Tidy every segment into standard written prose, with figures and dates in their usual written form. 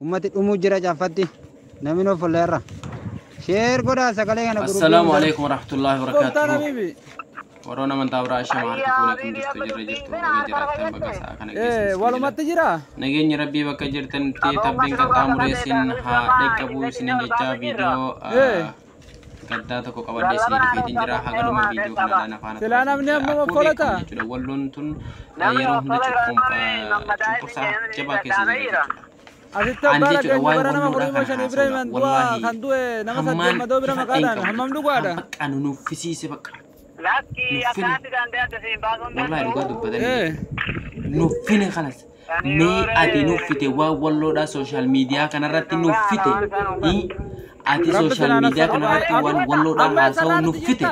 ummati dhumuu jira caffatti namni of folleerra sheer godhaa sagalee kana gurguruu. Assalamu alaikum warahmatullahi wabarakatuh. Warona man tabra ashama harkuna kun jirtu jirre jirtu jiratan bagasa kana geessu. Walumatti jira. Nageenyi rabbii bakka jirtan tee tabbeen qaxxaamureesin haa dhaqqabu isinin jecha viidiyoo gaddaa tokko qabadde isin dhufeetiin jira hagaluma viidiyoo kana dhaan afaan. Silaa namni amma folata. Walloon tun yeroo hunda cunqursaa jabaa keessa jira. Asitti bara keenya bara nama furii shan Ibrahim dua kan du'e nama saddeet madoo bira maqaadhaan hammam dhugaadha. Bakka nu nuffisiise bakka. Laki akkanatti danda'ate siin baasuun wallahi dhugaa dubbatanii nuffine kanas mee ati nuffite waa walloodhaa sooshaal miidiyaa kanarratti nuffite ati sooshaal miidiyaa kanarratti waan walloodhaa haasa'uu nuffite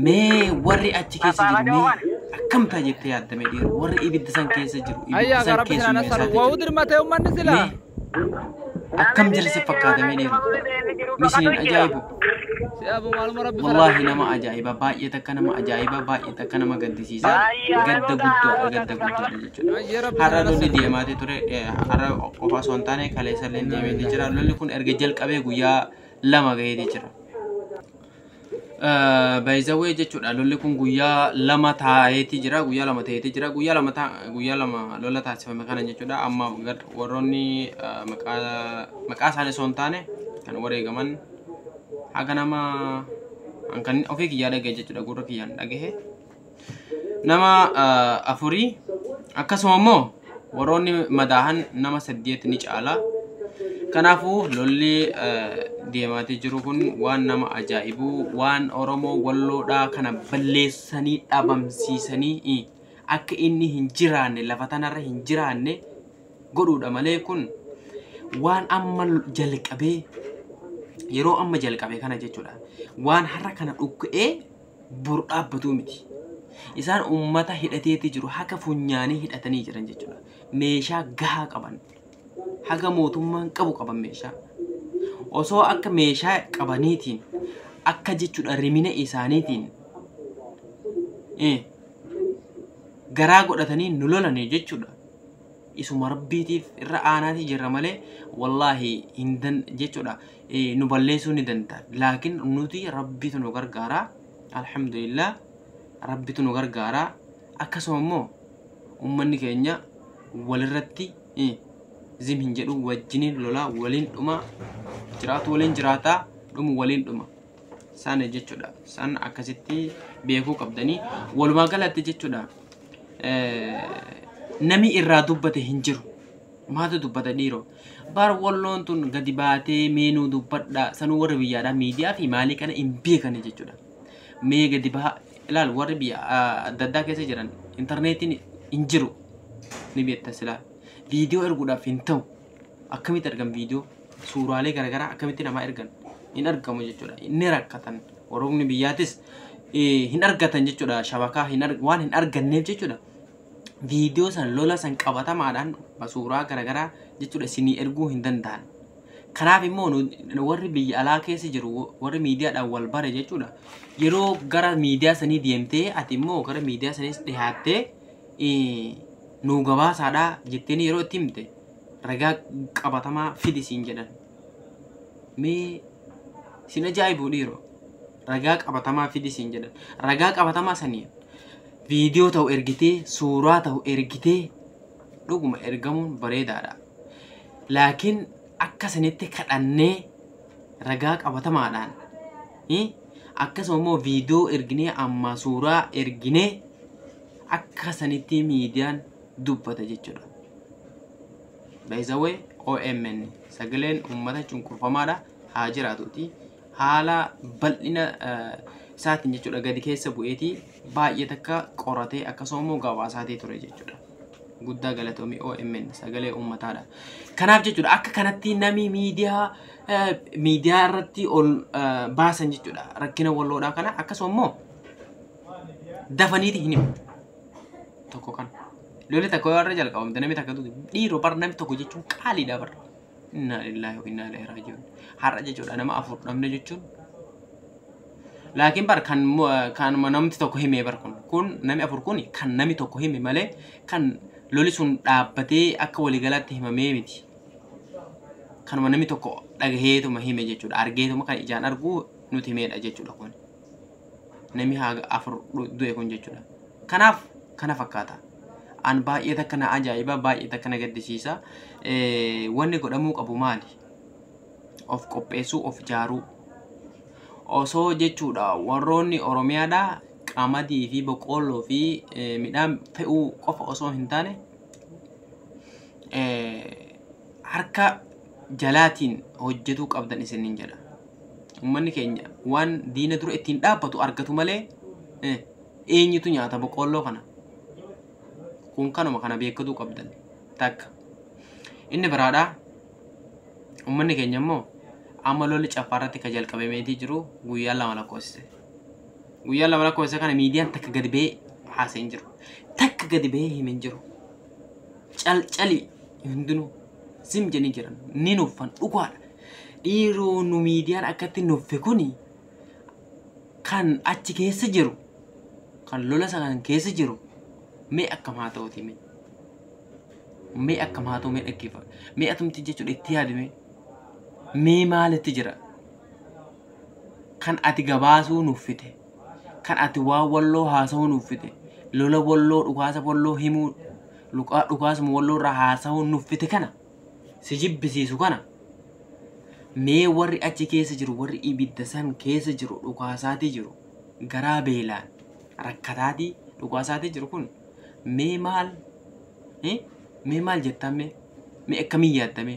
mee warri achi keessa jiru mee akkamtaa jettee yaaddame dhiira warri ibidda san keessa jiru ibidda san keessummeessaa akkam jirsi fakkaatamee dhiira misiniin ajaa'ibu wallahi nama ajaa'iba baay'ee takka nama ajaa'iba baay'ee takka nama gaddisiisa gadda guddaadha jechuudha har'a lolli deemaatee ture har'a qofa osoo hin taane kaleessallee deemeetee jira lolli kun erga jalqabee guyyaa lama gaheetee jira baay'izawee jechuudha lolli kun guyyaa lama taa'eetii jira guyyaa lama lola taasifame kana jechuudha amma warroonni maqaa isaanii osoo hin taane kan wareegaman haga nama kan ofii kiyyaa dhagahe jechuudha gurra kiyyaan dhagahe nama afurii akkasuma immoo warroonni madaahan nama 8 ni caala kanaafuu lolli deemaatee jiru kun waan nama ajaa'ibu waan Oromoo walloodhaa kana balleessanii dhabamsiisanii akka inni hin jiraanne lafa tanarra hin jiraanne godhuudha malee kun waan amma jalqabee yeroo amma jalqabee kana jechuudha waan har'a kana dhukkee bor dhaabbatu miti isaan ummata hidhateetii jiru haka funyaanii hidhatanii jiran jechuudha meeshaa gahaa qaban haga mootummaan qabu qaban meeshaa osoo akka meeshaa qabaniitiin akka jechuudha rimina isaaniitiin garaa godhatanii nu lolanii jechuudha isuma rabbiitiif irra aanaatii jirra malee wallahi hindan jechuudha nu balleessuu ni danda'a laakiin nuti rabbitu nu gargaara alhamdulillah rabbitu nu gargaara akkasuma immoo ummanni keenya walirratti zim hin jedhu wajjiniin lolaa waliin dhuma jiraatu waliin jiraataa dhumu waliin dhuma sana jechuudha san akkasitti beekuu qabdanii walumaa galatti jechuudha nami irraa dubbate hin jiru maatu dubbata dhiiroo bar walloon tun gadi baatee meenuu dubbadha sanuu warri biyyaadhaa miidiyaa fi maalii kana hin beekane jechuudha mee gadi baa ilaal warri biyya adda addaa keessa jiran intarneetiin hin jiru ni beekta silaa viidiyoo erguudhaaf hin ta'u akkamitti argan viidiyoo suuraalee garaagaraa akkamitti namaa ergan hin argamu jechuudha inni rakkatan Oromoonni biyyaatis hin argatan jechuudha shabakaa waan hin arganneef jechuudha viidiyoo san lola san qabatamaadhaan suuraa garaagaraa jechuudha isinii erguu hin danda'an kanaaf immoo warri biyya alaa keessa jiru warri miidiyaadhaan wal bare jechuudha yeroo gara miidiyaa sanii deemtee ati immoo gara miidiyaa saniis dhihaattee nu gabaasaadhaa jetteen yeroo itti himte ragaa qabatamaa fidisiin jedhan mee sin ajaa'ibu dhiiroo ragaa qabatamaa fidisiin jedhan ragaa qabatamaa sanii viidiyoo ta'u ergitee suuraa ta'u ergitee dhuguma ergamuun bareedaadha laakiin akka sanitti kadhannee ragaa qabatamaadhaan akkasuma immoo viidiyoo erginee amma suuraa erginee akka sanitti miidiyaan dubbata jechuudha baay'izawee OMN sagaleen ummata cunqurfamaadha haa jiraatuuti haala bal'ina isaatiin jechuudha gadi keessa bu'eetii baay'ee takka qoratee akkasuma immoo gabaasaatii ture jechuudha guddaa galatoomii OMN sagalee ummataadha kanaaf jechuudha akka kanatti nami miidiyaa irratti ol baasan jechuudha rakkina walloodhaa kana akkasuma immoo dafaniiti hin himu tokko kan lolli takka warra jalqabamte namni takka dhiiroo bar namni tokko jechuun qaaliidha bar inna lillahi wa inna ilaihi raaji'uun har'a jechuudha nama afur dhabne jechuun laakiin bar kan namni tokko hime bar kun nami afur kun kan nami tokko hime malee kan loli sun dhaabbatee akka waliigalaatti himamee miti kanuma namni tokko dhagaheetuma hime jechuudha argeetuma kan ijaan arguu nuti himeedha jechuudha kun namni haga afur du'e kun jechuudha kanaaf kana fakkaata an baay'ee takka na ajaa'iba baay'ee takka na gaddisiisa wanni godhamuu qabu maali of qopheessuu of jaaruu osoo jechuudha warroonni oromiyaadha qamadii fi boqqolloo fi midhaan fe'uu qofa osoo hin taane harka jalaatiin hojjetuu qabdan isiniin jedha ummanni keenya waan diina dura ittiin dhaabbatu argatu malee eenyutu nyaata boqqolloo kana kun kanuma kana beekatu qabdan takka inni biraadha ummanni keenya immoo amma lolli caffaarratti ka jalqabameetii jiru guyyaa lama lakkoofse kana miidiyaan takka gadi ba'ee haasa'in jiru takka gadi ba'ee himin jiru calcali hundinuu sim jedhanii jiran ni nuffan dhugaadha dhiiroo nu miidiyaan akkatti nuffe kuni kan achi keessa jiru kan lola sanan keessa jiru mee akkam haa ta'uuti mee akkam haa ta'u mee dhaggeeffa mee atumti jechuudha itti yaadame mee maalitti jira kan ati gabaasuu nuffite kan ati waa walloo haasa'uu nuffite lola walloo dhukaasa walloo himuu dhukaasuma walloo irraa haasa'uu nuffite kana si jibbisiisu kana mee warri achi keessa jiru warri ibidda san keessa jiru dhukaasaati jiru garaa beelaan rakkataati dhukaasaati jiru kun mee maal jettame mee akkamiin yaaddame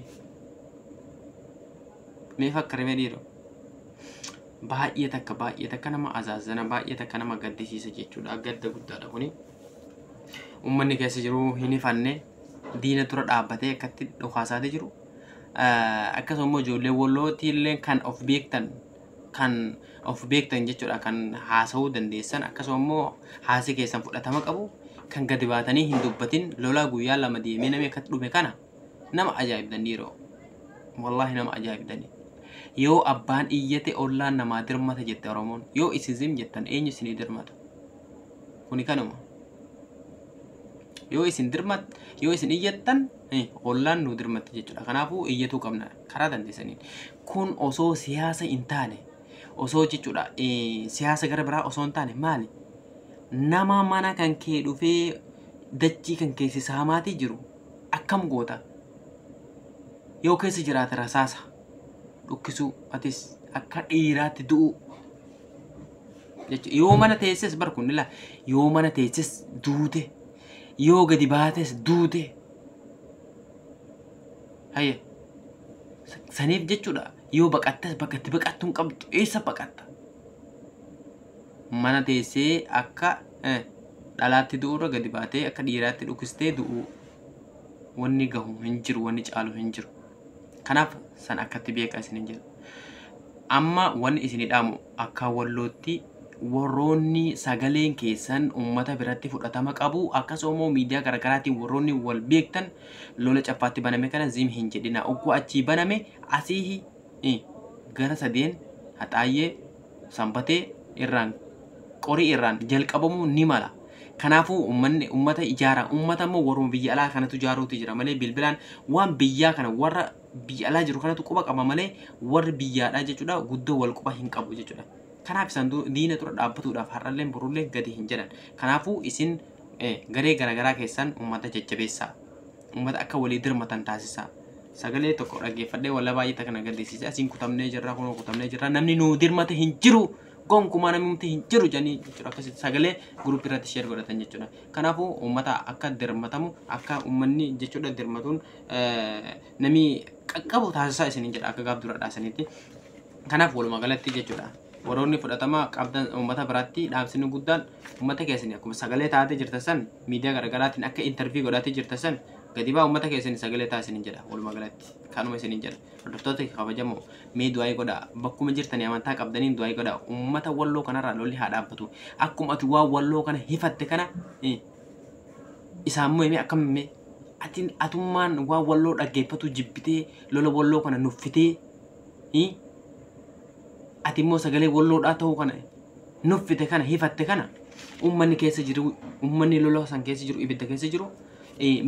mee fakkarame dhiiro baay'ee takka nama azaazana baay'ee takka nama gaddisiisa jechuudha gadda guddaadha kuni ummanni keessa jiru hin ifanne diina dura dhaabbatee akkatti dhukaasaati jiru akkasuma ijoollee wallootii illee kan of beektan jechuudha kan haasa'uu dandeessan akkasuma immoo haasi keessan fudhatama qabu kan gadi baatanii hin dubbatin lola guyyaa lama deemee namni akkatti dhume kana nama ajaa'ibdan dhiiroo wallahi nama ajaa'ibdan yoo abbaan iyyate ollaan namaa dirmata jette oromoon yoo isin jettan eenyu isinii dirmata kuni kanuma yoo isin iyyattan ollaan nu dirmatti jechuudha kanaafuu iyyatuu qabna karaa dandeessaniin kun osoo siyaasa hin taane osoo jechuudha siyaasa gara biraa osoo hin taane maali nama mana kan kee dhufee dachii kan keessi saamaatii jiru akkam goota yoo keessa jiraate rasaasa dhukkisuu atis akka dhiiraatti du'u jechuudha yoo mana teesses barkunnila yoo mana teesses duute yoo gadi baates duute hayya saniif jechuudha yoo baqattes bakkatti baqattuun qabdu eessa baqatta mana teessee akka dhalaatti du'uura gadi baatee akka dhiiraatti dhukkistee du'u wanni gahu hin jiru wanni caalu hin jiru kanaaf san akkatti beekaa isin jedhu amma wanni isin dhaamu akka wallootti warroonni sagaleen keessan ummata biratti fudhatama qabu akkasuma miidiyaa garaagaraatiin warroonni wal beektan lola caffaatti baname kana zim hin jedhina uggoo achii baname asii gara sadeen haxaayyee sanbatee irraan qorii irraan jalqabamu ni mala kanaafuu ummata ijaara ummata immoo warruma biyya alaa kanatu ijaaruuti jira malee bilbilaan waan biyyaa kana warra biyya alaa jiru kanatu quba qaba malee warri biyyaadhaa jechuudha guddoo wal quba hin qabu jechuudha kanaaf isan diina dura dhaabbatuudhaaf har'allee burullee gadi hin jedhan kanaafuu isin garee garaagaraa keessan ummata jajjabeessaa ummata akka walii dirmatan taasisaa sagalee tokko dhaggeeffadhee walla baay'ee takka na gaddisiise asiin kutamnee jirra kunoo kutamnee jirra namni nu dirmate hin jiru gonkumaa namni hin jiru janii jechuudha akkasitti sagalee guruupii irratti sheer godhatan jechuudha kanaafuu ummata akka dirmatamu akka ummanni jechuudha dirmatuun namni qaqqabu taasisaa isiniin jedha akka gaaf dura dhaasaniitti kanaaf walumaa galatti jechuudha warroonni fudhatama qabdan ummata biraatti dhaabsini guddaan ummata keessanii akkuma sagalee taatee jirtan san miidiyaa garaagaraatiin akka intarvii godhatee jirtan san gadi baa ummata keessanii sagalee taasisanii jedha walumaa galatti kanuma isiniin jedha hordoftoota kabajamoo mee du'aa godha bakkuma jirtanii amantaa qabdaniin du'aa godha ummata walloo kanarraa lolli haa dhaabbatu akkuma ati waa walloo kana hifatte kana isaammoo himee akkam himee atummaan waa walloo dhaggeeffatu jibbitee lola walloo kana nuffitee ati immoo sagalee walloodhaa ta'uu kana nuffite kana hifatte kana ummanni keessa jiru ummanni lola san keessa jiru ibidda keessa jiru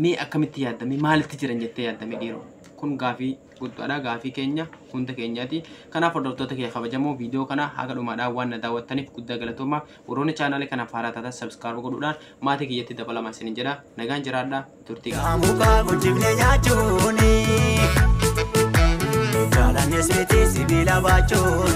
mee akkamitti yaaddame maalitti jiran jettee yaaddame dhiiroo kun gaafii guddaadha gaafii keenya hunda keenyaati kanaaf hordoftoota kee kabajamoo viidiyoo kana haga dhumaadhaan waan na daawwattaniif guddaa galatooma warroonni chaanaalii kana faaraa taatan subscribe godhuudhaan maatii kiyyatti dabalamaa isin jedha nagaan jiraadha turtii Kamuka gujibne nyaachuuni Jaalanne seetii sibiila baachuuni